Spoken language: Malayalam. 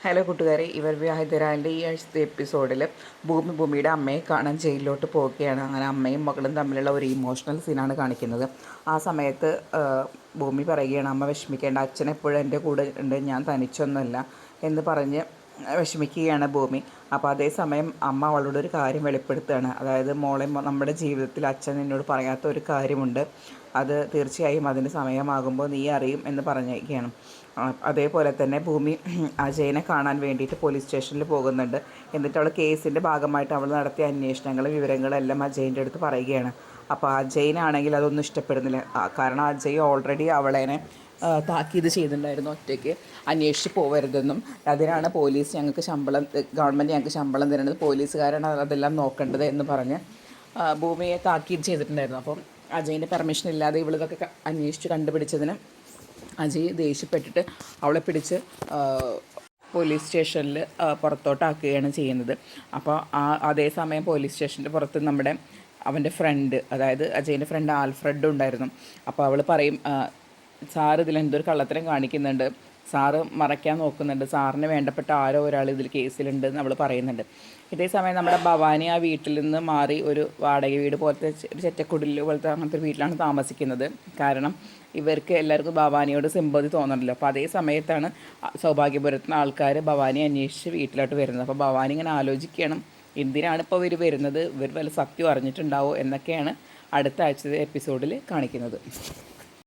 ഹലോ കൂട്ടുകാരെ, ഇവർ വിവാഹിതരായതിൻ്റെ ഈ ആഴ്ചത്തെ എപ്പിസോഡിൽ ഭൂമിയുടെ അമ്മയെ കാണാൻ ജയിലിലോട്ട് പോവുകയാണ്. അങ്ങനെ അമ്മയും മകളും തമ്മിലുള്ള ഒരു ഇമോഷണൽ സീനാണ് കാണിക്കുന്നത്. ആ സമയത്ത് ഭൂമി പറയുകയാണ്, അമ്മ വിഷമിക്കേണ്ട, അച്ഛൻ എപ്പോഴും എൻ്റെ കൂടെ ഉണ്ട്, ഞാൻ തനിച്ചൊന്നുമല്ല എന്ന് പറഞ്ഞ് വിഷമിക്കുകയാണ് ഭൂമി. അപ്പോൾ അതേസമയം അമ്മ അവളോട് ഒരു കാര്യം വെളിപ്പെടുത്തുകയാണ്. അതായത്, മോളെ, നമ്മുടെ ജീവിതത്തിൽ അച്ഛൻ എന്നോട് പറയാത്ത ഒരു കാര്യമുണ്ട്, അത് തീർച്ചയായും അതിന് സമയമാകുമ്പോൾ നീ അറിയും എന്ന് പറഞ്ഞിരിക്കുകയാണ്. അതേപോലെ തന്നെ ഭൂമി അജയനെ കാണാൻ വേണ്ടിയിട്ട് പോലീസ് സ്റ്റേഷനിൽ പോകുന്നുണ്ട്. എന്നിട്ട് അവൾ കേസിൻ്റെ ഭാഗമായിട്ട് അവൾ നടത്തിയ അന്വേഷണങ്ങളും വിവരങ്ങളും എല്ലാം അജയൻ്റെ അടുത്ത് പറയുകയാണ്. അപ്പോൾ അജയനാണെങ്കിൽ അതൊന്നും ഇഷ്ടപ്പെടുന്നില്ല. കാരണം അജയ് ഓൾറെഡി അവളേനെ താക്കീത് ചെയ്തിട്ടുണ്ടായിരുന്നു, ഒറ്റയ്ക്ക് അന്വേഷിച്ച് പോകരുതെന്നും. അതിനാണ് ഗവൺമെൻറ് ഞങ്ങൾക്ക് ശമ്പളം തരുന്നത്, പോലീസുകാരാണ് അതെല്ലാം നോക്കേണ്ടത് എന്ന് പറഞ്ഞ് ഭൂമിയെ താക്കീത് ചെയ്തിട്ടുണ്ടായിരുന്നു. അപ്പം അജയിൻ്റെ പെർമിഷൻ ഇല്ലാതെ ഇവളിതൊക്കെ അന്വേഷിച്ച് കണ്ടുപിടിച്ചതിന് അജയ് ദേഷ്യപ്പെട്ടിട്ട് അവളെ പിടിച്ച് പോലീസ് സ്റ്റേഷനിൽ പുറത്തോട്ടാക്കുകയാണ് ചെയ്യുന്നത്. അപ്പോൾ അതേസമയം പോലീസ് സ്റ്റേഷൻ്റെ പുറത്ത് അവൻ്റെ ഫ്രണ്ട്, അതായത് അജയിൻ്റെ ഫ്രണ്ട് ആൽഫ്രഡ് ഉണ്ടായിരുന്നു. അപ്പോൾ അവൾ പറയും, സാറ് ഇതിലെന്തൊരു കള്ളത്തരം കാണിക്കുന്നുണ്ട്, സാറ് മറയ്ക്കാൻ നോക്കുന്നുണ്ട്, സാറിന് വേണ്ടപ്പെട്ട ആരോ ഒരാൾ ഇതിൽ കേസിലുണ്ട് എന്ന് അവൾ പറയുന്നുണ്ട്. ഇതേസമയം നമ്മുടെ ഭവാനി ആ വീട്ടിൽ നിന്ന് മാറി ഒരു വാടക വീട് പോലത്തെ ഒരു ചെറ്റക്കുടിൽ പോലത്തെ അങ്ങനത്തെ ഒരു വീട്ടിലാണ് താമസിക്കുന്നത്. കാരണം ഇവർക്ക് എല്ലാവർക്കും ഭവാനിയോട് സിമ്പതി തോന്നണമല്ലോ. അപ്പോൾ അതേ സമയത്താണ് സൗഭാഗ്യപുരത്തുനിന്ന് ആൾക്കാർ ഭവാനി അന്വേഷിച്ച് വീട്ടിലോട്ട് വരുന്നത്. അപ്പോൾ ഭവാനി ഇങ്ങനെ ആലോചിക്കണം, എന്തിനാണ് ഇപ്പോൾ ഇവർ വരുന്നത്, ഇവർ വല്ല സത്യം അറിഞ്ഞിട്ടുണ്ടാവോ എന്നൊക്കെയാണ് അടുത്ത ആഴ്ചത്തെ എപ്പിസോഡിൽ കാണിക്കുന്നത്.